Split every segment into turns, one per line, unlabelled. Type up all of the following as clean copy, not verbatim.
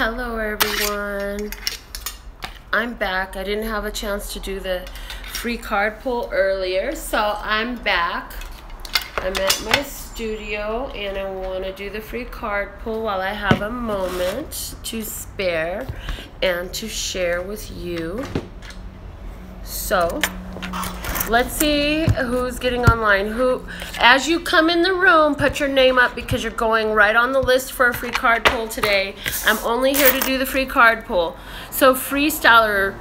Hello everyone, I'm back. I didn't have a chance to do the free card pull earlier, so I'm back. I'm at my studio and I want to do the free card pull while I have a moment to spare and to share with you. So let's see who's getting online. As you come in the room, put your name up because you're going right on the list for a free card pull today. I'm only here to do the free card pull. So freestyler,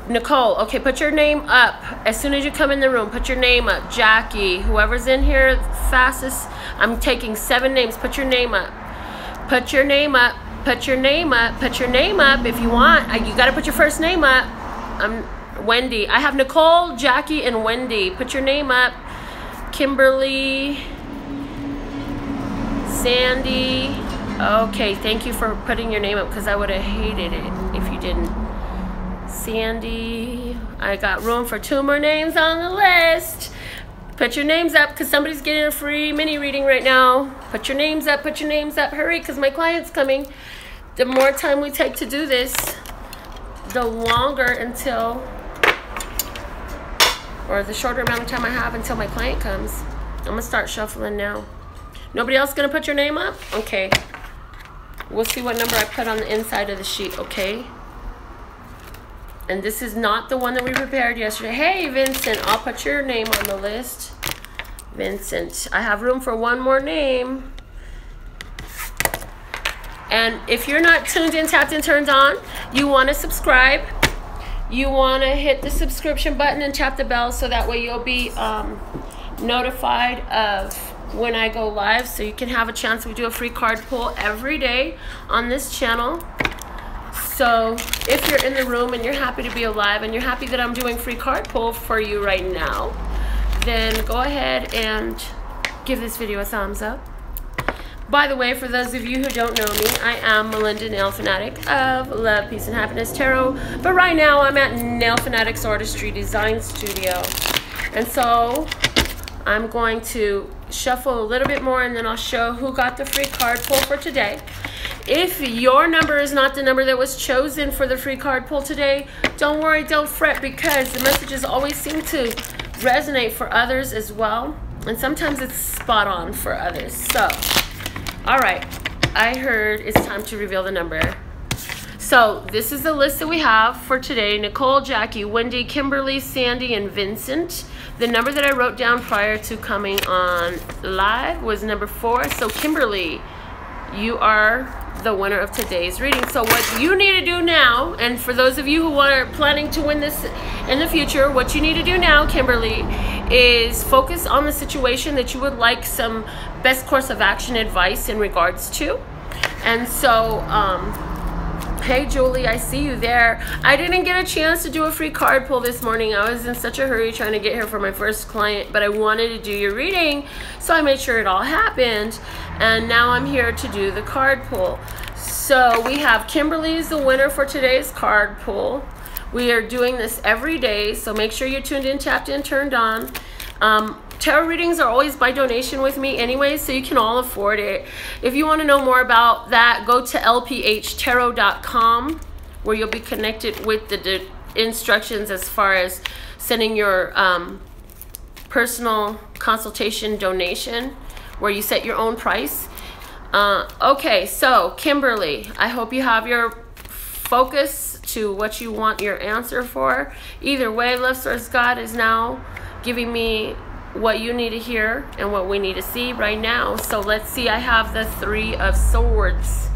Nicole, okay, put your name up. As soon as you come in the room, put your name up. Jackie, whoever's in here fastest, I'm taking 7 names. Put your name up. Put your name up. Put your name up. Put your name up if you want. You got to put your first name up. I'm Wendy. I have Nicole, Jackie, and Wendy. Put your name up. Kimberly, Sandy. Okay, thank you for putting your name up because I would have hated it if you didn't. Sandy. I got room for 2 more names on the list. Put your names up because somebody's getting a free mini reading right now. Put your names up. Put your names up. Hurry because my client's coming. The more time we take to do this, the longer until, or the shorter amount of time I have until my client comes. I'm gonna start shuffling now. Nobody else gonna put your name up? Okay. We'll see what number I put on the inside of the sheet, okay? And this is not the one that we prepared yesterday. Hey, Vincent, I'll put your name on the list. Vincent, I have room for 1 more name. And if you're not tuned in, tapped in, turned on, you want to subscribe. You want to hit the subscription button and tap the bell so that way you'll be notified of when I go live so you can have a chance. We do a free card pull every day on this channel. So if you're in the room and you're happy to be alive and you're happy that I'm doing free card pull for you right now, then go ahead and give this video a thumbs up. By the way, for those of you who don't know me, I am Melinda NailFanatic of Love, Peace, and Happiness Tarot. But right now, I'm at NailFanatic's Artistry Design Studio. And so, I'm going to shuffle a little bit more and then I'll show who got the free card pull for today. If your number is not the number that was chosen for the free card pull today, don't worry, don't fret, because the messages always seem to resonate for others as well. And sometimes it's spot on for others. So, all right, I heard it's time to reveal the number. So this is the list that we have for today. Nicole, Jackie, Wendy, Kimberly, Sandy, and Vincent. The number that I wrote down prior to coming on live was number 4. So Kimberly, you are the winner of today's reading. So what you need to do now, and for those of you who are planning to win this in the future, what you need to do now, Kimberly, is focus on the situation that you would like some best course of action advice in regards to. And so, hey Julie, I see you there. I didn't get a chance to do a free card pull this morning. I was in such a hurry trying to get here for my first client, but I wanted to do your reading, so I made sure it all happened. And now I'm here to do the card pull. So we have Kimberly is the winner for today's card pull. We are doing this every day, so make sure you're tuned in, tapped in, turned on. Tarot readings are always by donation with me anyway, so you can all afford it. If you want to know more about that, go to lphtarot.com, where you'll be connected with the instructions as far as sending your personal consultation donation, where you set your own price. Okay, so Kimberly, I hope you have your focus to what you want your answer for. Either way, Love Source God is now giving me what you need to hear and what we need to see right now. So let's see, I have the 3 of Swords.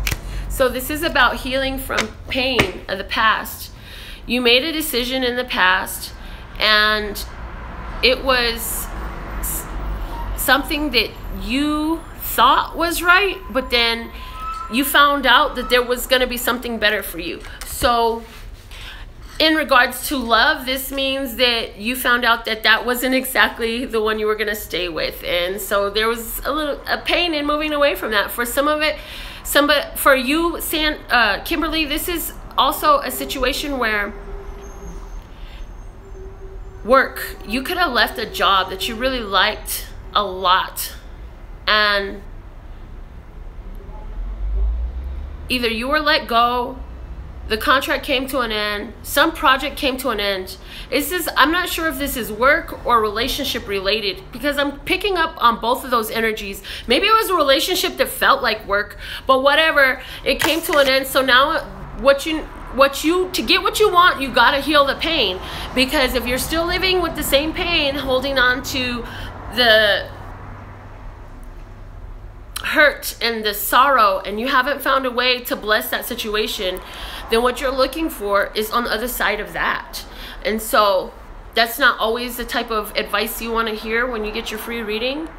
So this is about healing from pain of the past. You made a decision in the past and it was something that you thought was right, but then you found out that there was going to be something better for you. So in regards to love, this means that you found out that that wasn't exactly the one you were going to stay with. And so there was a pain in moving away from that. For some of it, for you, Kimberly, this is also a situation where work, you could have left a job that you really liked a lot, and either you were let go, the contract came to an end, some project came to an end. I'm not sure if this is work or relationship related, because I'm picking up on both of those energies. Maybe it was a relationship that felt like work, but whatever, it came to an end. So now to get what you want, you got to heal the pain. Because if you're still living with the same pain, holding on to the hurt and the sorrow, and you haven't found a way to bless that situation, then what you're looking for is on the other side of that. And so that's not always the type of advice you want to hear when you get your free reading.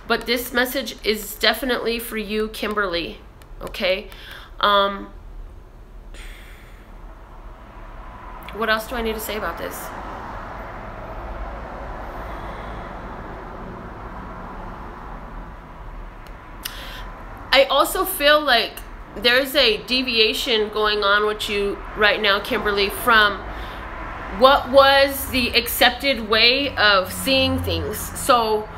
But this message is definitely for you, Kimberly. Okay? What else do I need to say about this? I also feel like there's a deviation going on with you right now, Kimberly, from what was the accepted way of seeing things. So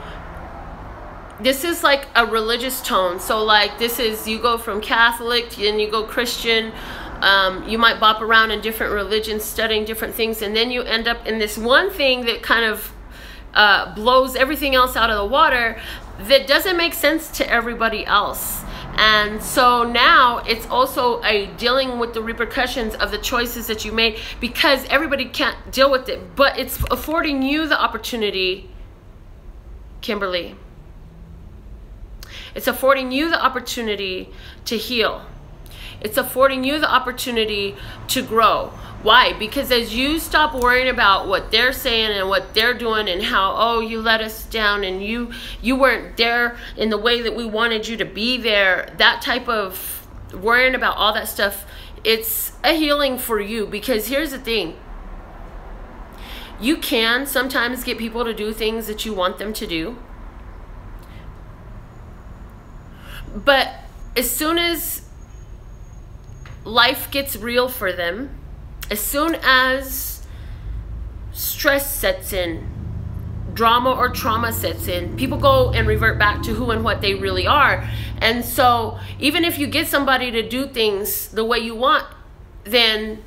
this is like a religious tone. So like this is, you go from Catholic, then you go Christian. You might bop around in different religions, studying different things, and then you end up in this one thing that kind of blows everything else out of the water, that doesn't make sense to everybody else. And so now it's also a dealing with the repercussions of the choices that you made, because everybody can't deal with it. But it's affording you the opportunity, Kimberly. It's affording you the opportunity to heal. It's affording you the opportunity to grow. Why? Because as you stop worrying about what they're saying and what they're doing and how, oh, you let us down and you weren't there in the way that we wanted you to be there, that type of worrying about all that stuff, it's a healing for you. Because here's the thing. You can sometimes get people to do things that you want them to do. But as soon as life gets real for them, as soon as stress sets in, drama or trauma sets in, people go and revert back to who and what they really are. And so even if you get somebody to do things the way you want, then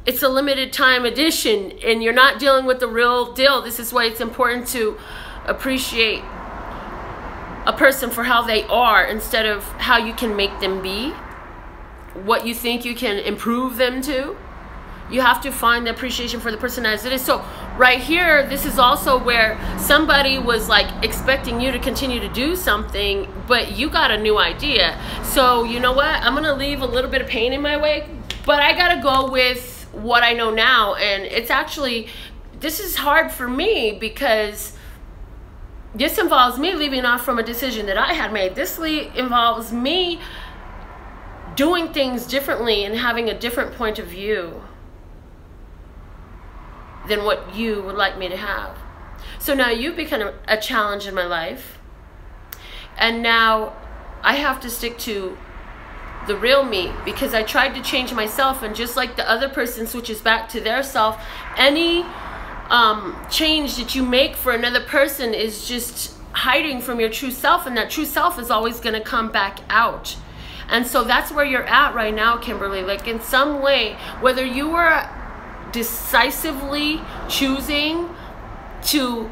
it's a limited time edition and you're not dealing with the real deal. This is why it's important to appreciate a person for how they are instead of how you can make them be, what you think you can improve them to. You have to find the appreciation for the person as it is. So right here, this is also where somebody was like expecting you to continue to do something, but you got a new idea. So you know what? I'm going to leave a little bit of pain in my way, but I got to go with what I know now. And it's actually, this is hard for me because this involves me leaving off from a decision that I had made. This involves me doing things differently and having a different point of view than what you would like me to have. So now you've become a challenge in my life, and now I have to stick to the real me, because I tried to change myself, and just like the other person switches back to their self, any change that you make for another person is just hiding from your true self, and that true self is always going to come back out. And so that's where you're at right now, Kimberly. Like in some way, whether you were decisively choosing to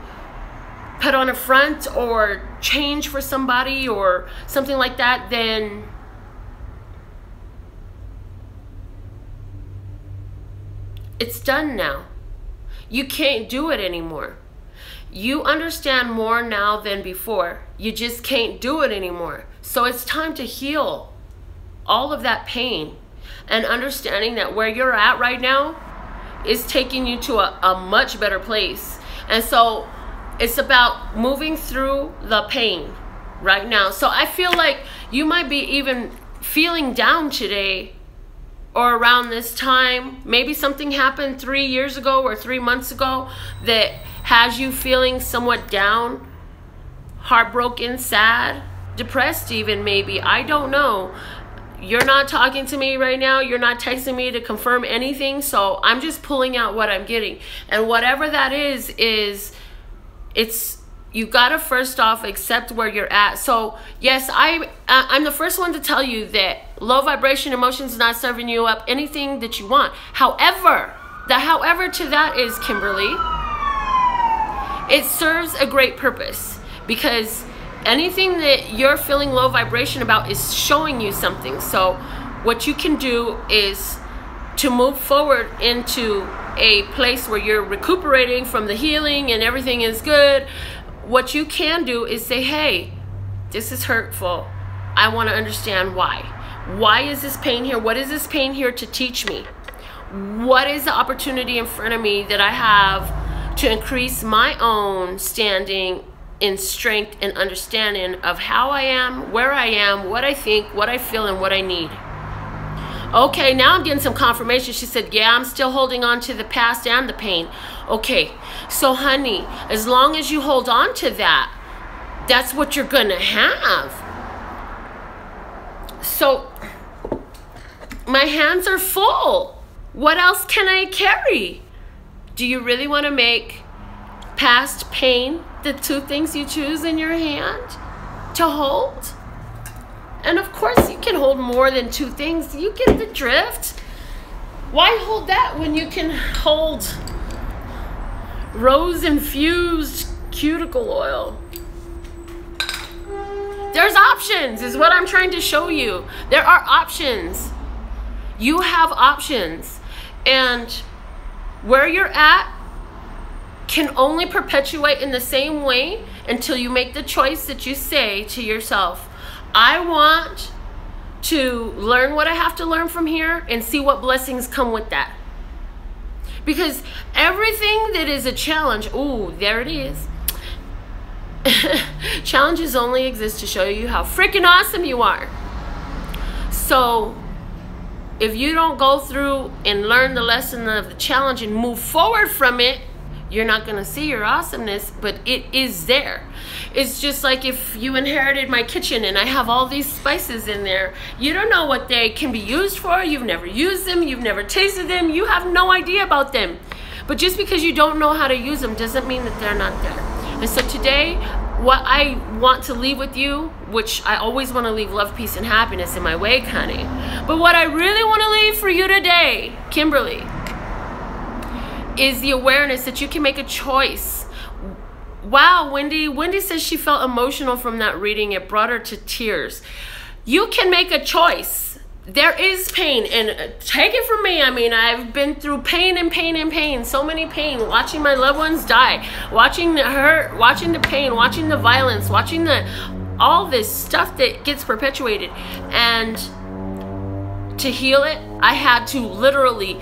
put on a front or change for somebody or something like that, then it's done now. You can't do it anymore. You understand more now than before. You just can't do it anymore. So it's time to heal all of that pain, and understanding that where you're at right now is taking you to a much better place. And so it's about moving through the pain right now. So I feel like you might be even feeling down today or around this time. Maybe something happened 3 years ago or 3 months ago that has you feeling somewhat down, heartbroken, sad, depressed even maybe. I don't know. You're not talking to me right now. You're not texting me to confirm anything. So I'm just pulling out what I'm getting. And whatever that is you gotta first off accept where you're at. So yes, I'm the first one to tell you that Low vibration emotions not serving you up anything that you want. However, the however to that is, Kimberly, it serves a great purpose, because anything that you're feeling low vibration about is showing you something. So what you can do is to move forward into a place where you're recuperating from the healing and everything is good. What you can do is say, hey, this is hurtful. I want to understand why. Why is this pain here? What is this pain here to teach me? What is the opportunity in front of me that I have to increase my own standing in strength and understanding of how I am, where I am, what I think, what I feel, and what I need? Okay, now I'm getting some confirmation. She said, yeah, I'm still holding on to the past and the pain. Okay, so honey, as long as you hold on to that, that's what you're gonna have. So my hands are full. What else can I carry? Do you really want to make past pain the two things you choose in your hand to hold? And of course you can hold more than two things. You get the drift. Why hold that when you can hold rose infused cuticle oil? There's options, is what I'm trying to show you. There are options. You have options. And where you're at can only perpetuate in the same way until you make the choice that you say to yourself, I want to learn what I have to learn from here and see what blessings come with that. Because everything that is a challenge, ooh, there it is. Challenges only exist to show you how freaking awesome you are. So if you don't go through and learn the lesson of the challenge and move forward from it, you're not going to see your awesomeness, but it is there. It's just like if you inherited my kitchen and I have all these spices in there. You don't know what they can be used for. You've never used them. You've never tasted them. You have no idea about them. But just because you don't know how to use them doesn't mean that they're not there. And so today, what I want to leave with you, which I always want to leave love, peace, and happiness in my wake, honey. But what I really want to leave for you today, Kimberly, is the awareness that you can make a choice. Wow, Wendy says she felt emotional from that reading. It brought her to tears. You can make a choice. There is pain, and take it from me, I mean, I've been through pain and pain and pain, so many pain, watching my loved ones die, watching the hurt, watching the pain, watching the violence, watching all this stuff that gets perpetuated. And to heal it, I had to literally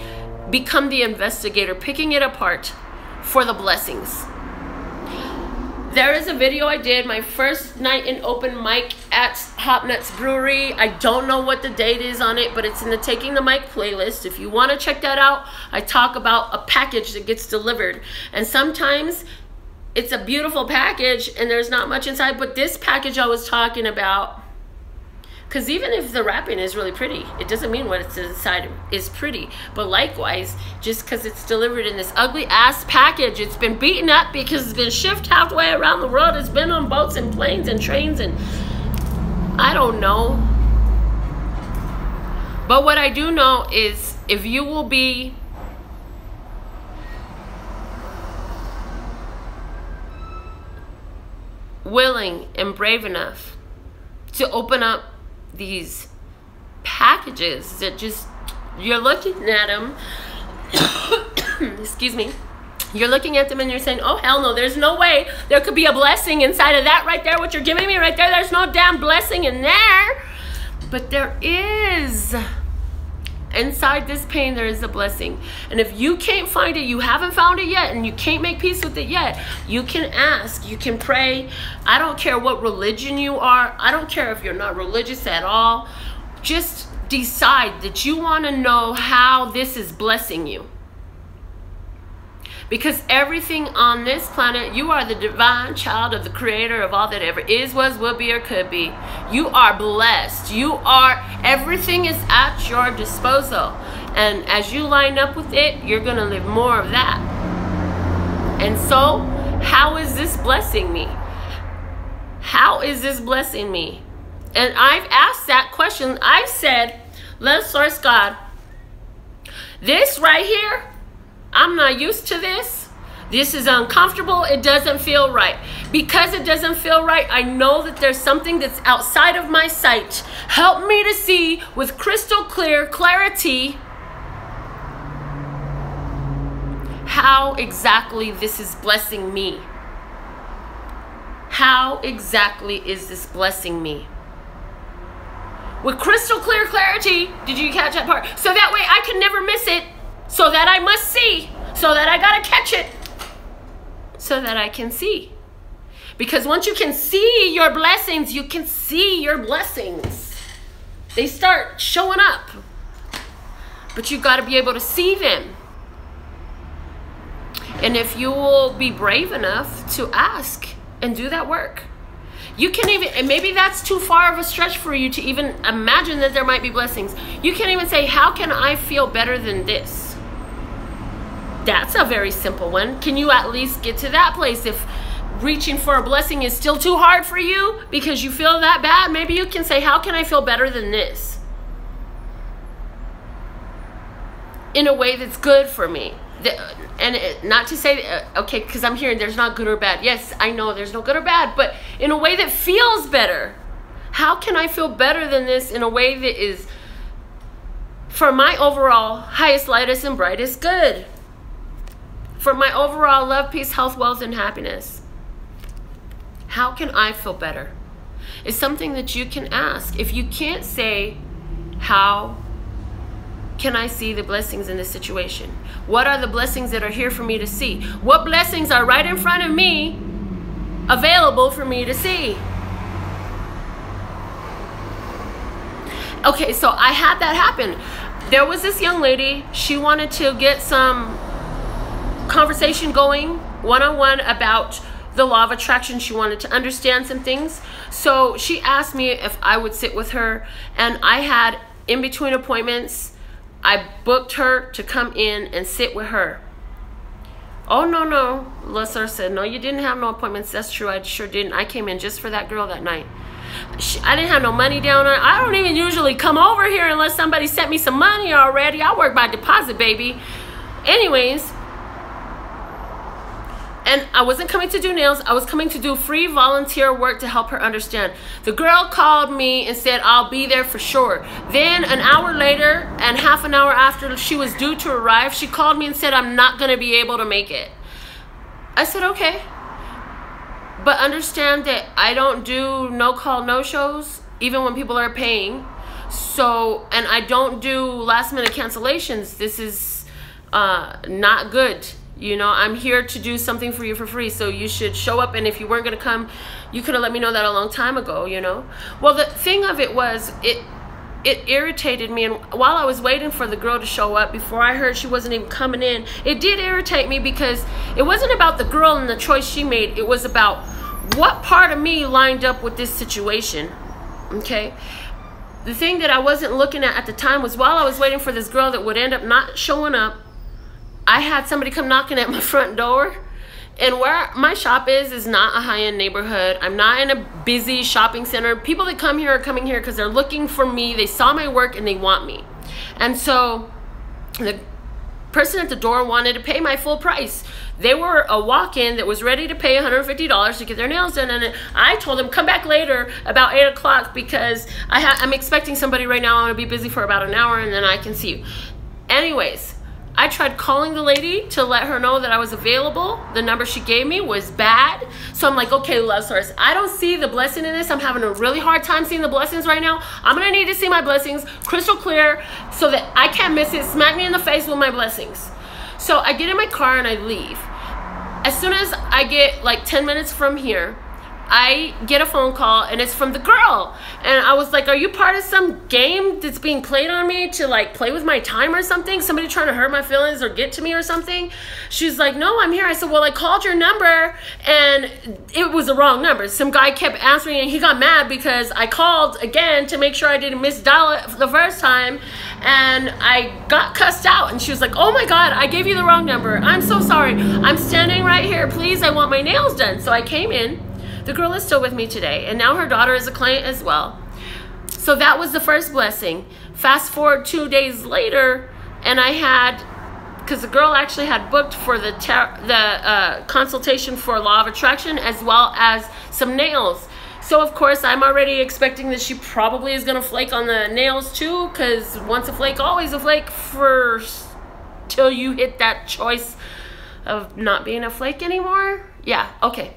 become the investigator, picking it apart for the blessings. There is a video I did my first night in open mic at Hop Nuts Brewery. I don't know what the date is on it, but it's in the Taking the Mic playlist. If you want to check that out, I talk about a package that gets delivered. And sometimes it's a beautiful package and there's not much inside, but this package I was talking about, because even if the wrapping is really pretty, it doesn't mean what it's inside is pretty. But likewise, just because it's delivered in this ugly ass package, it's been beaten up because it's been shipped halfway around the world. It's been on boats and planes and trains and I don't know. But what I do know is if you will be willing and brave enough to open up these packages that just, you're looking at them, excuse me, you're looking at them and you're saying, oh hell no, there's no way there could be a blessing inside of that right there, what you're giving me right there, there's no damn blessing in there. But there is. Inside this pain, there is a blessing. And if you can't find it, you haven't found it yet, and you can't make peace with it yet, you can ask, you can pray. I don't care what religion you are. I don't care if you're not religious at all. Just decide that you want to know how this is blessing you. Because everything on this planet, you are the divine child of the creator of all that ever is, was, will be, or could be. You are blessed. You are, everything is at your disposal. And as you line up with it, you're going to live more of that. And so, how is this blessing me? How is this blessing me? And I've asked that question. I've said, let's source God. This right here, I'm not used to this. This is uncomfortable. It doesn't feel right. Because it doesn't feel right, I know that there's something that's outside of my sight. Help me to see with crystal clear clarity how exactly this is blessing me. How exactly is this blessing me? With crystal clear clarity, did you catch that part? So that way I can never miss it, so that I must see, so that I gotta catch it, so that I can see. Because once you can see your blessings, you can see your blessings. They start showing up. But you gotta be able to see them. And if you will be brave enough to ask and do that work, you can even, and maybe that's too far of a stretch for you to even imagine that there might be blessings. You can't even say, how can I feel better than this? That's a very simple one. Can you at least get to that place? If reaching for a blessing is still too hard for you because you feel that bad, maybe you can say, how can I feel better than this? In a way that's good for me. And not to say, okay, because I'm hearing there's not good or bad. Yes, I know there's no good or bad, but in a way that feels better. How can I feel better than this in a way that is for my overall highest, lightest, and brightest good? For my overall love, peace, health, wealth, and happiness. How can I feel better? It's something that you can ask. If you can't say, how can I see the blessings in this situation? What are the blessings that are here for me to see? What blessings are right in front of me, available for me to see? Okay, so I had that happen. There was this young lady, she wanted to get some conversation going, one-on-one, about the law of attraction. She wanted to understand some things. So she asked me if I would sit with her, and I had, in between appointments, I booked her to come in and sit with her. Oh, no. Lesser said, no, you didn't have no appointments. That's true. I sure didn't. I came in just for that girl that night. I didn't have no money down there. I don't even usually come over here unless somebody sent me some money already. I work by deposit, baby. Anyways, and I wasn't coming to do nails. I was coming to do free volunteer work to help her understand. The girl called me and said, I'll be there for sure. Then an hour later and half an hour after she was due to arrive, she called me and said, I'm not going to be able to make it. I said, okay. But understand that I don't do no-call, no-shows, even when people are paying. So, and I don't do last-minute cancellations. This is not good. You know, I'm here to do something for you for free, so you should show up. And if you weren't going to come, you could have let me know that a long time ago, you know. Well, the thing of it was, it irritated me. And while I was waiting for the girl to show up, before I heard she wasn't even coming in, it did irritate me, because it wasn't about the girl and the choice she made. It was about what part of me lined up with this situation, okay? The thing that I wasn't looking at the time was, while I was waiting for this girl that would end up not showing up, I had somebody come knocking at my front door. And where my shop is not a high-end neighborhood. I'm not in a busy shopping center. People that come here are coming here because they're looking for me. They saw my work and they want me. And so the person at the door wanted to pay my full price. They were a walk-in that was ready to pay $150 to get their nails done. And I told them, come back later about 8 o'clock, because I'm expecting somebody right now. I'm going to be busy for about an hour and then I can see you. Anyways, I tried calling the lady to let her know that I was available. The number she gave me was bad. So I'm like, okay, love source, I don't see the blessing in this. I'm having a really hard time seeing the blessings right now. I'm going to need to see my blessings crystal clear so that I can't miss it. Smack me in the face with my blessings. So I get in my car and I leave. As soon as I get like 10 minutes from here, I get a phone call and it's from the girl. And I was like, are you part of some game that's being played on me to like play with my time or something? Somebody trying to hurt my feelings or get to me or something? She's like, no, I'm here. I said, well, I called your number and it was the wrong number. Some guy kept answering and he got mad because I called again to make sure I didn't misdial it the first time. And I got cussed out and she was like, oh my God, I gave you the wrong number. I'm so sorry. I'm standing right here. Please, I want my nails done. So I came in. The girl is still with me today, and now her daughter is a client as well. So that was the first blessing. Fast forward 2 days later, and I had, because the girl actually had booked for the consultation for law of attraction as well as some nails. So of course I'm already expecting that she probably is gonna flake on the nails too, because once a flake, always a flake, till you hit that choice of not being a flake anymore. Yeah, okay.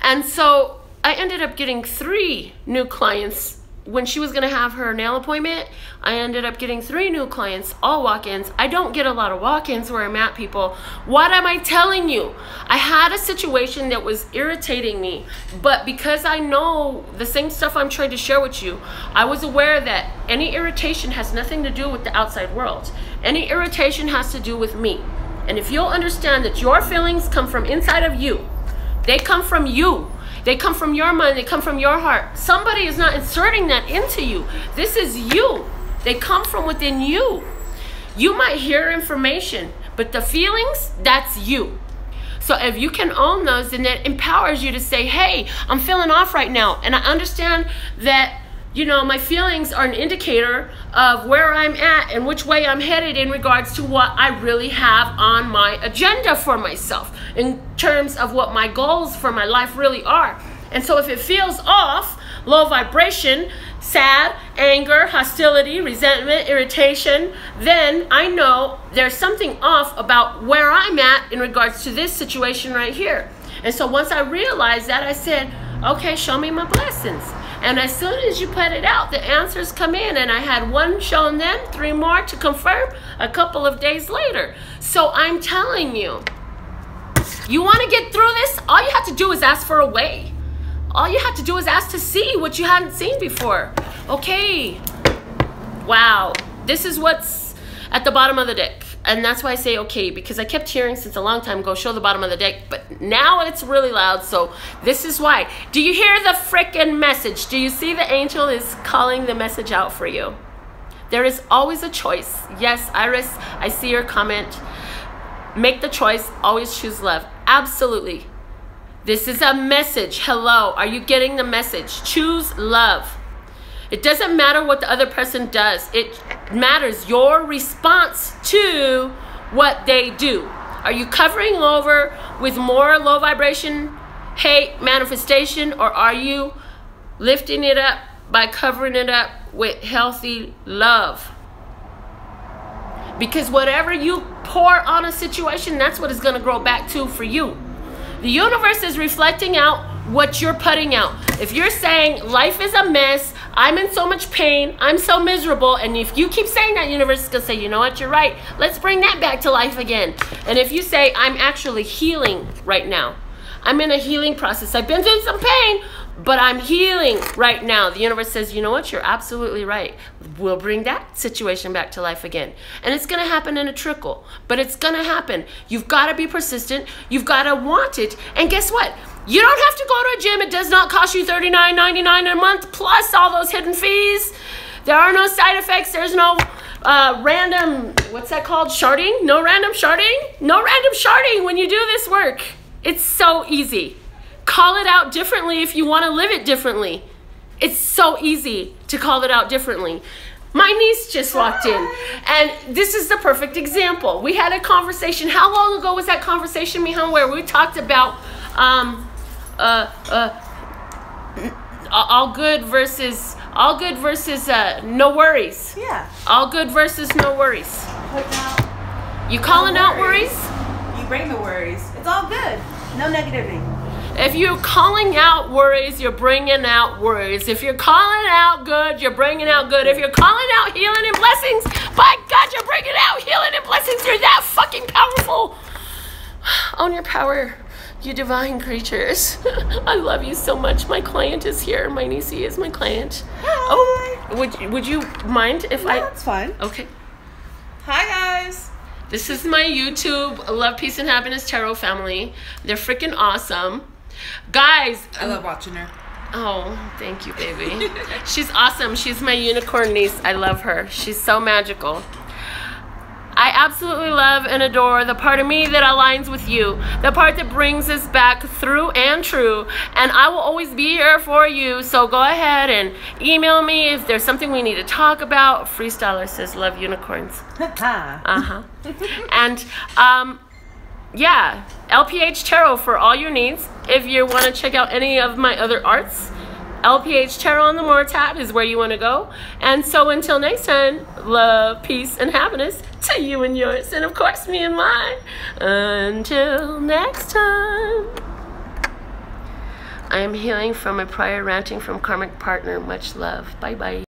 And so I ended up getting 3 new clients. When she was gonna have her nail appointment, I ended up getting 3 new clients, all walk-ins. I don't get a lot of walk-ins where I'm at, people. What am I telling you? I had a situation that was irritating me, but because I know the same stuff I'm trying to share with you, I was aware that any irritation has nothing to do with the outside world. Any irritation has to do with me. And if you'll understand that your feelings come from inside of you, they come from you. They come from your mind, they come from your heart. Somebody is not inserting that into you. This is you. They come from within you. You might hear information, but the feelings, that's you. So if you can own those, then that empowers you to say, hey, I'm feeling off right now. And I understand that, you know, my feelings are an indicator of where I'm at and which way I'm headed in regards to what I really have on my agenda for myself in terms of what my goals for my life really are. And so if it feels off, low vibration, sad, anger, hostility, resentment, irritation, then I know there's something off about where I'm at in regards to this situation right here. And so once I realized that, I said, okay, show me my blessings. And as soon as you put it out, the answers come in. And I had 1 shown then, 3 more to confirm a couple of days later. So I'm telling you, you want to get through this? All you have to do is ask for a way. All you have to do is ask to see what you hadn't seen before. Okay. Wow. This is what's at the bottom of the deck. And that's why I say okay, because I kept hearing since a long time ago, show the bottom of the deck, but now it's really loud, so this is why. Do you hear the frickin' message? Do you see the angel is calling the message out for you? There is always a choice. Yes, Iris, I see your comment. Make the choice, always choose love. Absolutely. This is a message. Hello, are you getting the message? Choose love. It doesn't matter what the other person does. It matters your response to what they do. Are you covering over with more low vibration, hate, manifestation, or are you lifting it up by covering it up with healthy love? Because whatever you pour on a situation, that's what it's going to grow back to for you. The universe is reflecting out what you're putting out. If you're saying life is a mess, I'm in so much pain, I'm so miserable, and if you keep saying that, universe is gonna say, you know what, you're right, let's bring that back to life again. And if you say, I'm actually healing right now, I'm in a healing process, I've been through some pain, but I'm healing right now, the universe says, you know what, you're absolutely right, we'll bring that situation back to life again. And it's gonna happen in a trickle, but it's gonna happen. You've gotta be persistent, you've gotta want it, and guess what? You don't have to go to a gym. It does not cost you $39.99 a month plus all those hidden fees. There are no side effects. There's no random, what's that called? Sharding? No random sharding? No random sharding when you do this work. It's so easy. Call it out differently if you want to live it differently. It's so easy to call it out differently. My niece just walked in, and this is the perfect example. We had a conversation. How long ago was that conversation, Mihan, where we talked about all good versus no worries.
Yeah.
All good versus no worries. You calling out worries?
You bring the worries. It's all good. No negativity.
If you're calling out worries, you're bringing out worries. If you're calling out good, you're bringing out good. If you're calling out healing and blessings, by God, you're bringing out healing and blessings. You're that fucking powerful. Own your power, you divine creatures. I love you so much. My client is here. My niecey is my client.
Hi.
Oh, would you mind if I?
That's fine.
Okay.
Hi, guys.
This is my YouTube Love, Peace, and Happiness Tarot family. They're freaking awesome. Guys.
I love watching her.
Oh, thank you, baby. She's awesome. She's my unicorn niece. I love her. She's so magical. I absolutely love and adore the part of me that aligns with you, the part that brings us back through and true, and I will always be here for you. So go ahead and email me if there's something we need to talk about. Freestyler says love unicorns. And yeah, LPH Tarot for all your needs. If you want to check out any of my other arts, LPH Tarot on the More tab is where you want to go. And so until next time, love, peace, and happiness to you and yours, and of course me and mine. Until next time. I am healing from a prior ranting from karmic partner. Much love. Bye bye.